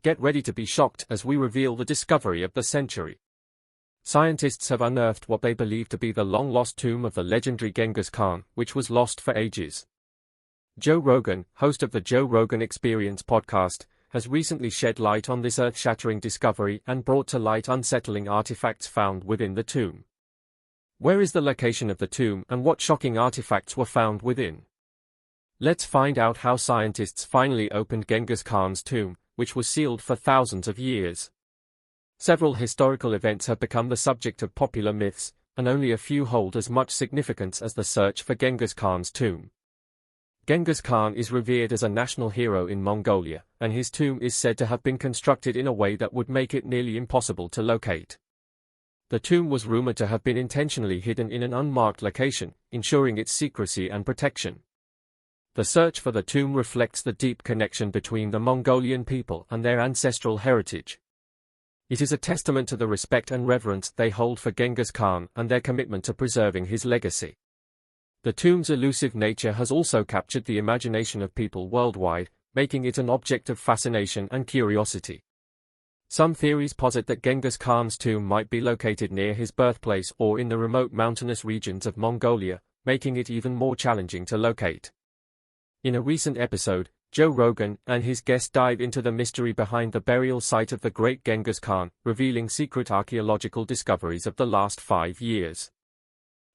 Get ready to be shocked as we reveal the discovery of the century. Scientists have unearthed what they believe to be the long-lost tomb of the legendary Genghis Khan, which was lost for ages. Joe Rogan, host of the Joe Rogan Experience podcast, has recently shed light on this earth-shattering discovery and brought to light unsettling artifacts found within the tomb. Where is the location of the tomb and what shocking artifacts were found within? Let's find out how scientists finally opened Genghis Khan's tomb, which was sealed for thousands of years. Several historical events have become the subject of popular myths, and only a few hold as much significance as the search for Genghis Khan's tomb. Genghis Khan is revered as a national hero in Mongolia, and his tomb is said to have been constructed in a way that would make it nearly impossible to locate. The tomb was rumored to have been intentionally hidden in an unmarked location, ensuring its secrecy and protection. The search for the tomb reflects the deep connection between the Mongolian people and their ancestral heritage. It is a testament to the respect and reverence they hold for Genghis Khan and their commitment to preserving his legacy. The tomb's elusive nature has also captured the imagination of people worldwide, making it an object of fascination and curiosity. Some theories posit that Genghis Khan's tomb might be located near his birthplace or in the remote mountainous regions of Mongolia, making it even more challenging to locate. In a recent episode, Joe Rogan and his guest dive into the mystery behind the burial site of the great Genghis Khan, revealing secret archaeological discoveries of the last 5 years.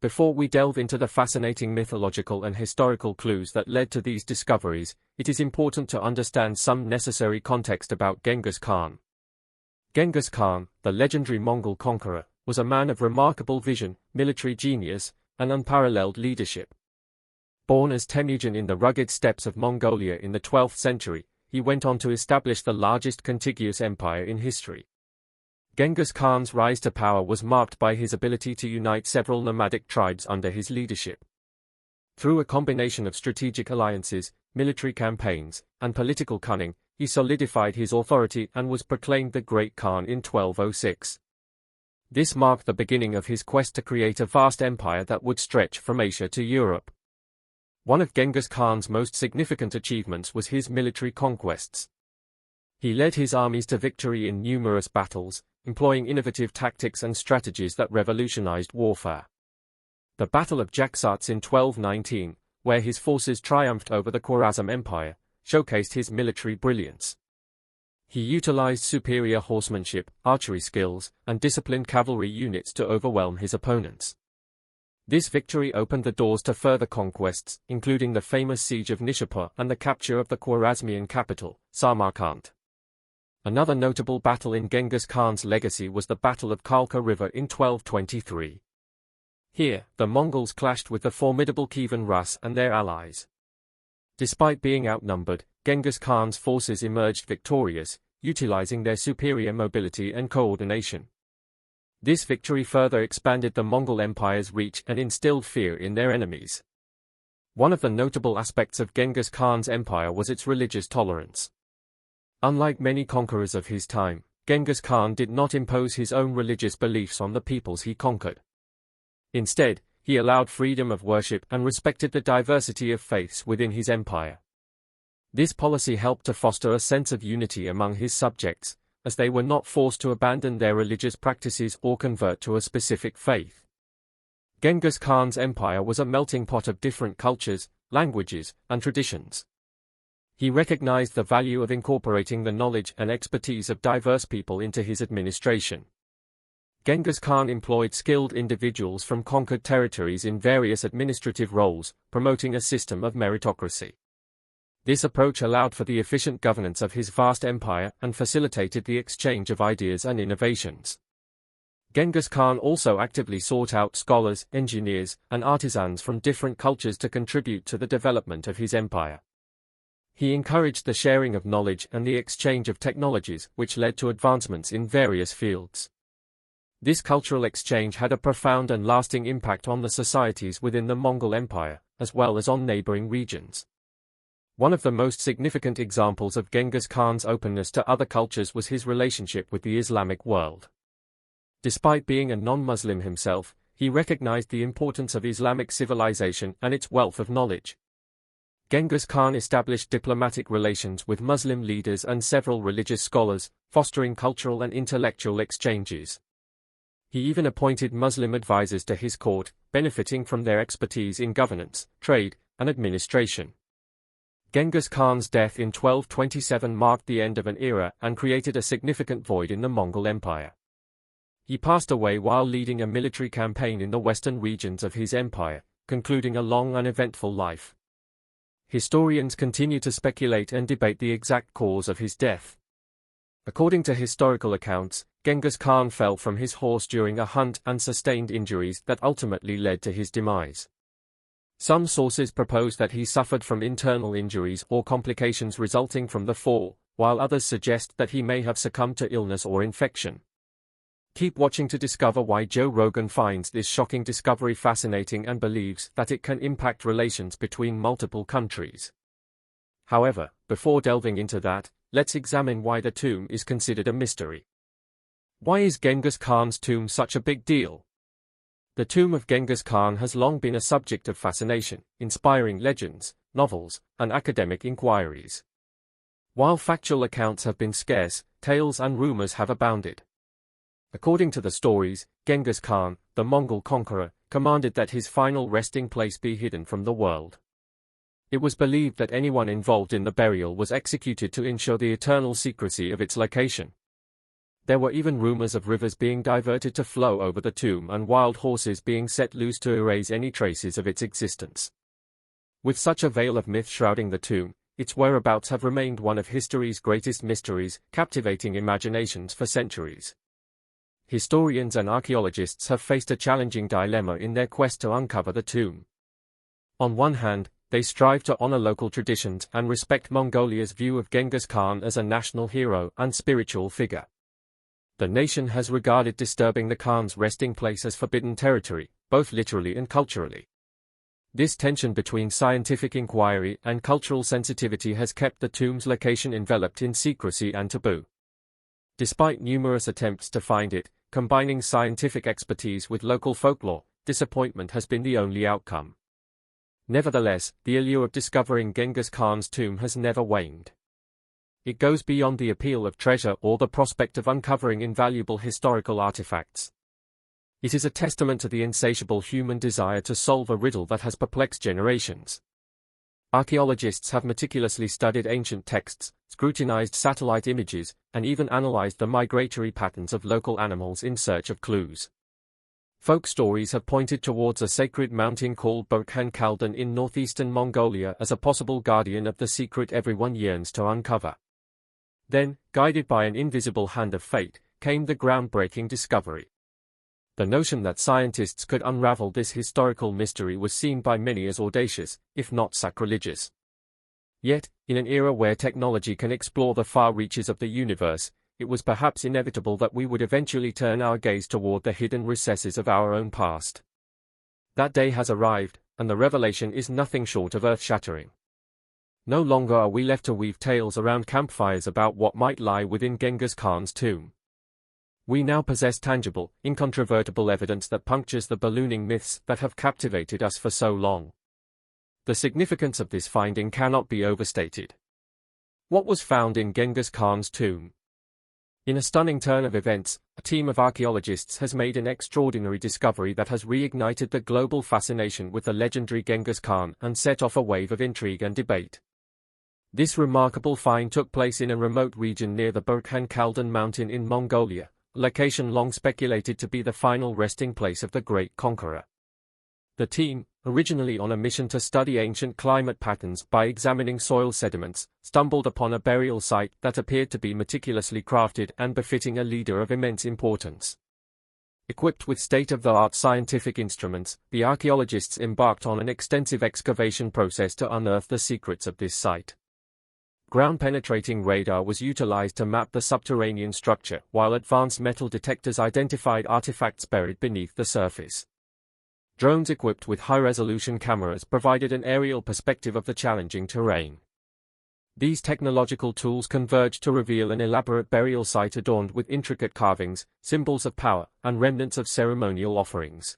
Before we delve into the fascinating mythological and historical clues that led to these discoveries, it is important to understand some necessary context about Genghis Khan. Genghis Khan, the legendary Mongol conqueror, was a man of remarkable vision, military genius, and unparalleled leadership. Born as Temujin in the rugged steppes of Mongolia in the 12th century, he went on to establish the largest contiguous empire in history. Genghis Khan's rise to power was marked by his ability to unite several nomadic tribes under his leadership. Through a combination of strategic alliances, military campaigns, and political cunning, he solidified his authority and was proclaimed the Great Khan in 1206. This marked the beginning of his quest to create a vast empire that would stretch from Asia to Europe. One of Genghis Khan's most significant achievements was his military conquests. He led his armies to victory in numerous battles, employing innovative tactics and strategies that revolutionized warfare. The Battle of Jaxartes in 1219, where his forces triumphed over the Khwarezm Empire, showcased his military brilliance. He utilized superior horsemanship, archery skills, and disciplined cavalry units to overwhelm his opponents. This victory opened the doors to further conquests, including the famous siege of Nishapur and the capture of the Khwarezmian capital, Samarkand. Another notable battle in Genghis Khan's legacy was the Battle of Khalkha River in 1223. Here, the Mongols clashed with the formidable Kievan Rus and their allies. Despite being outnumbered, Genghis Khan's forces emerged victorious, utilizing their superior mobility and coordination. This victory further expanded the Mongol Empire's reach and instilled fear in their enemies. One of the notable aspects of Genghis Khan's empire was its religious tolerance. Unlike many conquerors of his time, Genghis Khan did not impose his own religious beliefs on the peoples he conquered. Instead, he allowed freedom of worship and respected the diversity of faiths within his empire. This policy helped to foster a sense of unity among his subjects, as they were not forced to abandon their religious practices or convert to a specific faith. Genghis Khan's empire was a melting pot of different cultures, languages, and traditions. He recognized the value of incorporating the knowledge and expertise of diverse people into his administration. Genghis Khan employed skilled individuals from conquered territories in various administrative roles, promoting a system of meritocracy. This approach allowed for the efficient governance of his vast empire and facilitated the exchange of ideas and innovations. Genghis Khan also actively sought out scholars, engineers, and artisans from different cultures to contribute to the development of his empire. He encouraged the sharing of knowledge and the exchange of technologies, which led to advancements in various fields. This cultural exchange had a profound and lasting impact on the societies within the Mongol Empire, as well as on neighboring regions. One of the most significant examples of Genghis Khan's openness to other cultures was his relationship with the Islamic world. Despite being a non-Muslim himself, he recognized the importance of Islamic civilization and its wealth of knowledge. Genghis Khan established diplomatic relations with Muslim leaders and several religious scholars, fostering cultural and intellectual exchanges. He even appointed Muslim advisors to his court, benefiting from their expertise in governance, trade, and administration. Genghis Khan's death in 1227 marked the end of an era and created a significant void in the Mongol Empire. He passed away while leading a military campaign in the western regions of his empire, concluding a long and eventful life. Historians continue to speculate and debate the exact cause of his death. According to historical accounts, Genghis Khan fell from his horse during a hunt and sustained injuries that ultimately led to his demise. Some sources propose that he suffered from internal injuries or complications resulting from the fall, while others suggest that he may have succumbed to illness or infection. Keep watching to discover why Joe Rogan finds this shocking discovery fascinating and believes that it can impact relations between multiple countries. However, before delving into that, let's examine why the tomb is considered a mystery. Why is Genghis Khan's tomb such a big deal? The tomb of Genghis Khan has long been a subject of fascination, inspiring legends, novels, and academic inquiries. While factual accounts have been scarce, tales and rumors have abounded. According to the stories, Genghis Khan, the Mongol conqueror, commanded that his final resting place be hidden from the world. It was believed that anyone involved in the burial was executed to ensure the eternal secrecy of its location. There were even rumors of rivers being diverted to flow over the tomb and wild horses being set loose to erase any traces of its existence. With such a veil of myth shrouding the tomb, its whereabouts have remained one of history's greatest mysteries, captivating imaginations for centuries. Historians and archaeologists have faced a challenging dilemma in their quest to uncover the tomb. On one hand, they strive to honor local traditions and respect Mongolia's view of Genghis Khan as a national hero and spiritual figure. The nation has regarded disturbing the Khan's resting place as forbidden territory, both literally and culturally. This tension between scientific inquiry and cultural sensitivity has kept the tomb's location enveloped in secrecy and taboo. Despite numerous attempts to find it, combining scientific expertise with local folklore, disappointment has been the only outcome. Nevertheless, the allure of discovering Genghis Khan's tomb has never waned. It goes beyond the appeal of treasure or the prospect of uncovering invaluable historical artifacts. It is a testament to the insatiable human desire to solve a riddle that has perplexed generations. Archaeologists have meticulously studied ancient texts, scrutinized satellite images, and even analyzed the migratory patterns of local animals in search of clues. Folk stories have pointed towards a sacred mountain called Burkhan Khaldan in northeastern Mongolia as a possible guardian of the secret everyone yearns to uncover. Then, guided by an invisible hand of fate, came the groundbreaking discovery. The notion that scientists could unravel this historical mystery was seen by many as audacious, if not sacrilegious. Yet, in an era where technology can explore the far reaches of the universe, it was perhaps inevitable that we would eventually turn our gaze toward the hidden recesses of our own past. That day has arrived, and the revelation is nothing short of earth-shattering. No longer are we left to weave tales around campfires about what might lie within Genghis Khan's tomb. We now possess tangible, incontrovertible evidence that punctures the ballooning myths that have captivated us for so long. The significance of this finding cannot be overstated. What was found in Genghis Khan's tomb? In a stunning turn of events, a team of archaeologists has made an extraordinary discovery that has reignited the global fascination with the legendary Genghis Khan and set off a wave of intrigue and debate. This remarkable find took place in a remote region near the Burkhan Khaldan mountain in Mongolia, a location long speculated to be the final resting place of the great conqueror. The team, originally on a mission to study ancient climate patterns by examining soil sediments, stumbled upon a burial site that appeared to be meticulously crafted and befitting a leader of immense importance. Equipped with state-of-the-art scientific instruments, the archaeologists embarked on an extensive excavation process to unearth the secrets of this site. Ground-penetrating radar was utilized to map the subterranean structure, while advanced metal detectors identified artifacts buried beneath the surface. Drones equipped with high-resolution cameras provided an aerial perspective of the challenging terrain. These technological tools converged to reveal an elaborate burial site adorned with intricate carvings, symbols of power, and remnants of ceremonial offerings.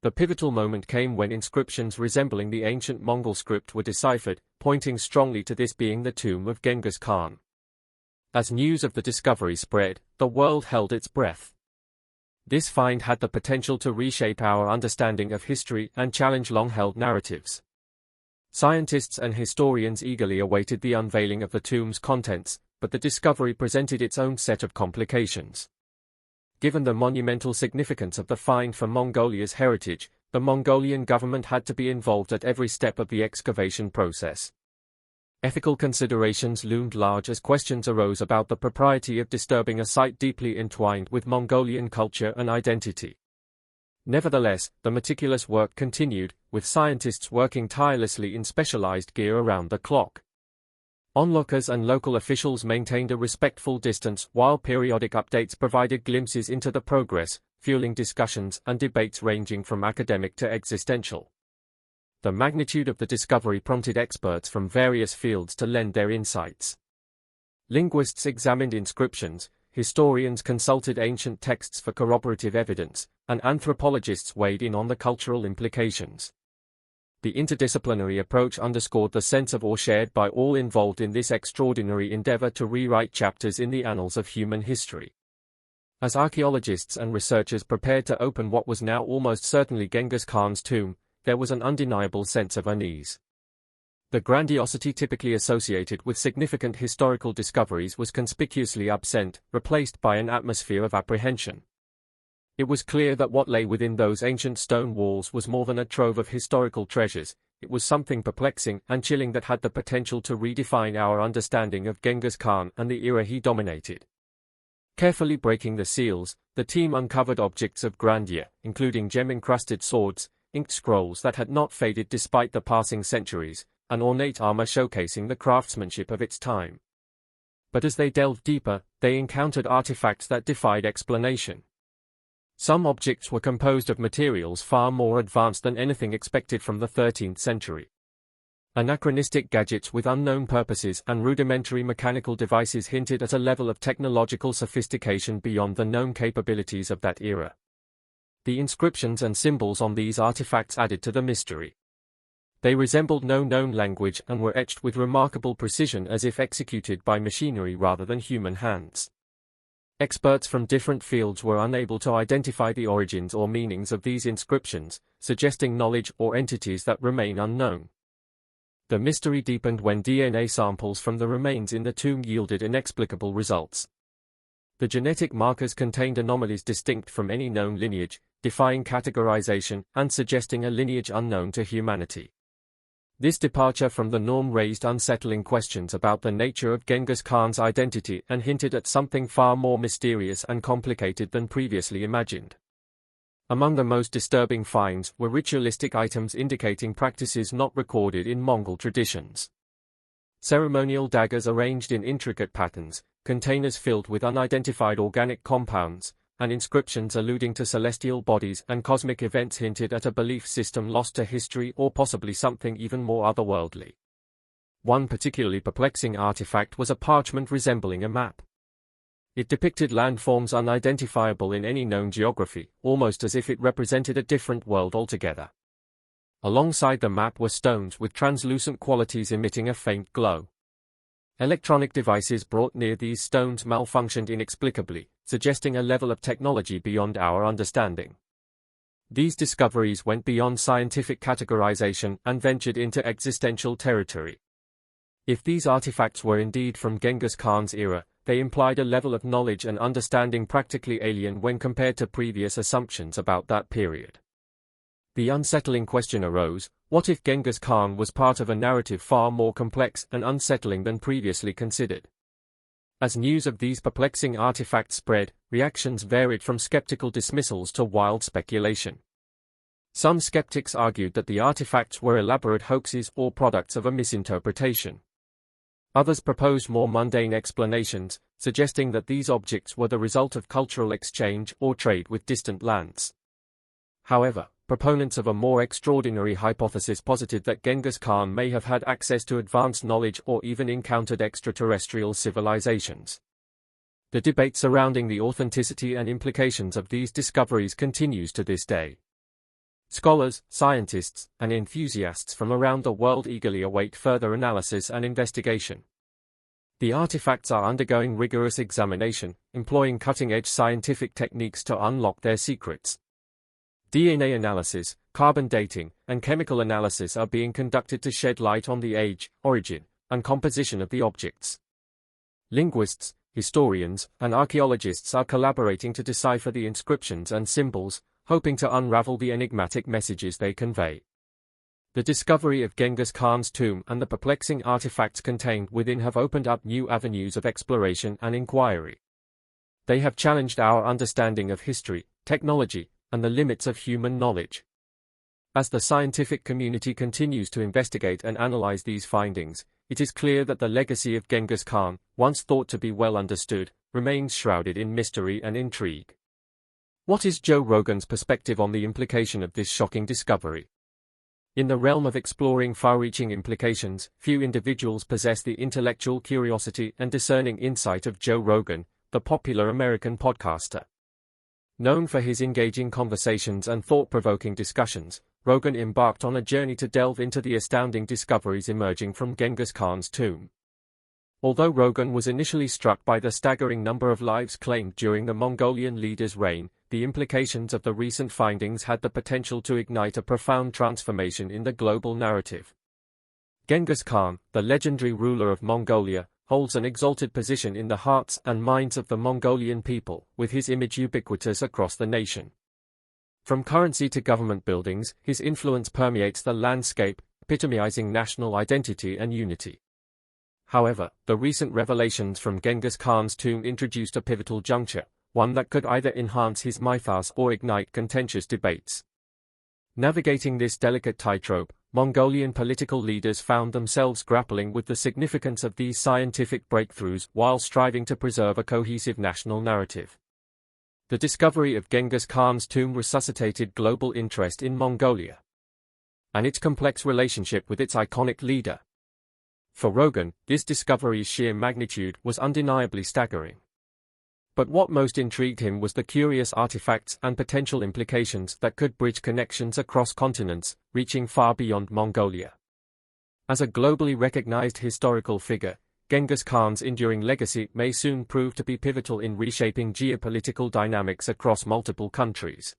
The pivotal moment came when inscriptions resembling the ancient Mongol script were deciphered, pointing strongly to this being the tomb of Genghis Khan. As news of the discovery spread, the world held its breath. This find had the potential to reshape our understanding of history and challenge long-held narratives. Scientists and historians eagerly awaited the unveiling of the tomb's contents, but the discovery presented its own set of complications. Given the monumental significance of the find for Mongolia's heritage, the Mongolian government had to be involved at every step of the excavation process. Ethical considerations loomed large as questions arose about the propriety of disturbing a site deeply entwined with Mongolian culture and identity. Nevertheless, the meticulous work continued, with scientists working tirelessly in specialized gear around the clock. Onlookers and local officials maintained a respectful distance while periodic updates provided glimpses into the progress, fueling discussions and debates ranging from academic to existential. The magnitude of the discovery prompted experts from various fields to lend their insights. Linguists examined inscriptions, historians consulted ancient texts for corroborative evidence, and anthropologists weighed in on the cultural implications. The interdisciplinary approach underscored the sense of awe shared by all involved in this extraordinary endeavor to rewrite chapters in the annals of human history. As archaeologists and researchers prepared to open what was now almost certainly Genghis Khan's tomb, there was an undeniable sense of unease. The grandiosity typically associated with significant historical discoveries was conspicuously absent, replaced by an atmosphere of apprehension. It was clear that what lay within those ancient stone walls was more than a trove of historical treasures. It was something perplexing and chilling that had the potential to redefine our understanding of Genghis Khan and the era he dominated. Carefully breaking the seals, the team uncovered objects of grandeur, including gem-encrusted swords, inked scrolls that had not faded despite the passing centuries, and ornate armor showcasing the craftsmanship of its time. But as they delved deeper, they encountered artifacts that defied explanation. Some objects were composed of materials far more advanced than anything expected from the 13th century. Anachronistic gadgets with unknown purposes and rudimentary mechanical devices hinted at a level of technological sophistication beyond the known capabilities of that era. The inscriptions and symbols on these artifacts added to the mystery. They resembled no known language and were etched with remarkable precision as if executed by machinery rather than human hands. Experts from different fields were unable to identify the origins or meanings of these inscriptions, suggesting knowledge or entities that remain unknown. The mystery deepened when DNA samples from the remains in the tomb yielded inexplicable results. The genetic markers contained anomalies distinct from any known lineage, defying categorization and suggesting a lineage unknown to humanity. This departure from the norm raised unsettling questions about the nature of Genghis Khan's identity and hinted at something far more mysterious and complicated than previously imagined. Among the most disturbing finds were ritualistic items indicating practices not recorded in Mongol traditions. Ceremonial daggers arranged in intricate patterns, containers filled with unidentified organic compounds, and inscriptions alluding to celestial bodies and cosmic events hinted at a belief system lost to history or possibly something even more otherworldly. One particularly perplexing artifact was a parchment resembling a map. It depicted landforms unidentifiable in any known geography, almost as if it represented a different world altogether. Alongside the map were stones with translucent qualities emitting a faint glow. Electronic devices brought near these stones malfunctioned inexplicably, suggesting a level of technology beyond our understanding. These discoveries went beyond scientific categorization and ventured into existential territory. If these artifacts were indeed from Genghis Khan's era, they implied a level of knowledge and understanding practically alien when compared to previous assumptions about that period. The unsettling question arose: what if Genghis Khan was part of a narrative far more complex and unsettling than previously considered? As news of these perplexing artifacts spread, reactions varied from skeptical dismissals to wild speculation. Some skeptics argued that the artifacts were elaborate hoaxes or products of a misinterpretation. Others proposed more mundane explanations, suggesting that these objects were the result of cultural exchange or trade with distant lands. However, proponents of a more extraordinary hypothesis posited that Genghis Khan may have had access to advanced knowledge or even encountered extraterrestrial civilizations. The debate surrounding the authenticity and implications of these discoveries continues to this day. Scholars, scientists, and enthusiasts from around the world eagerly await further analysis and investigation. The artifacts are undergoing rigorous examination, employing cutting-edge scientific techniques to unlock their secrets. DNA analysis, carbon dating, and chemical analysis are being conducted to shed light on the age, origin, and composition of the objects. Linguists, historians, and archaeologists are collaborating to decipher the inscriptions and symbols, hoping to unravel the enigmatic messages they convey. The discovery of Genghis Khan's tomb and the perplexing artifacts contained within have opened up new avenues of exploration and inquiry. They have challenged our understanding of history, technology, and the limits of human knowledge. As the scientific community continues to investigate and analyze these findings, it is clear that the legacy of Genghis Khan, once thought to be well understood, remains shrouded in mystery and intrigue. What is Joe Rogan's perspective on the implication of this shocking discovery? In the realm of exploring far-reaching implications, few individuals possess the intellectual curiosity and discerning insight of Joe Rogan, the popular American podcaster. Known for his engaging conversations and thought-provoking discussions, Rogan embarked on a journey to delve into the astounding discoveries emerging from Genghis Khan's tomb. Although Rogan was initially struck by the staggering number of lives claimed during the Mongolian leader's reign, the implications of the recent findings had the potential to ignite a profound transformation in the global narrative. Genghis Khan, the legendary ruler of Mongolia, holds an exalted position in the hearts and minds of the Mongolian people, with his image ubiquitous across the nation. From currency to government buildings, his influence permeates the landscape, epitomizing national identity and unity. However, the recent revelations from Genghis Khan's tomb introduced a pivotal juncture, one that could either enhance his mythos or ignite contentious debates. Navigating this delicate tightrope, Mongolian political leaders found themselves grappling with the significance of these scientific breakthroughs while striving to preserve a cohesive national narrative. The discovery of Genghis Khan's tomb resuscitated global interest in Mongolia and its complex relationship with its iconic leader. For Rogan, this discovery's sheer magnitude was undeniably staggering. But what most intrigued him was the curious artifacts and potential implications that could bridge connections across continents, reaching far beyond Mongolia. As a globally recognized historical figure, Genghis Khan's enduring legacy may soon prove to be pivotal in reshaping geopolitical dynamics across multiple countries.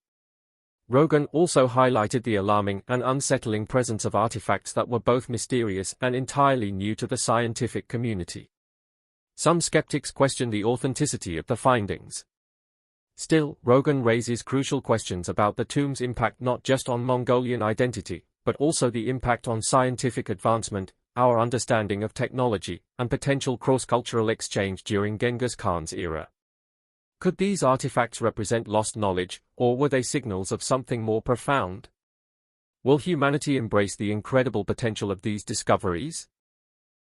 Rogan also highlighted the alarming and unsettling presence of artifacts that were both mysterious and entirely new to the scientific community. Some skeptics question the authenticity of the findings. Still, Rogan raises crucial questions about the tomb's impact not just on Mongolian identity, but also the impact on scientific advancement, our understanding of technology, and potential cross-cultural exchange during Genghis Khan's era. Could these artifacts represent lost knowledge, or were they signals of something more profound? Will humanity embrace the incredible potential of these discoveries?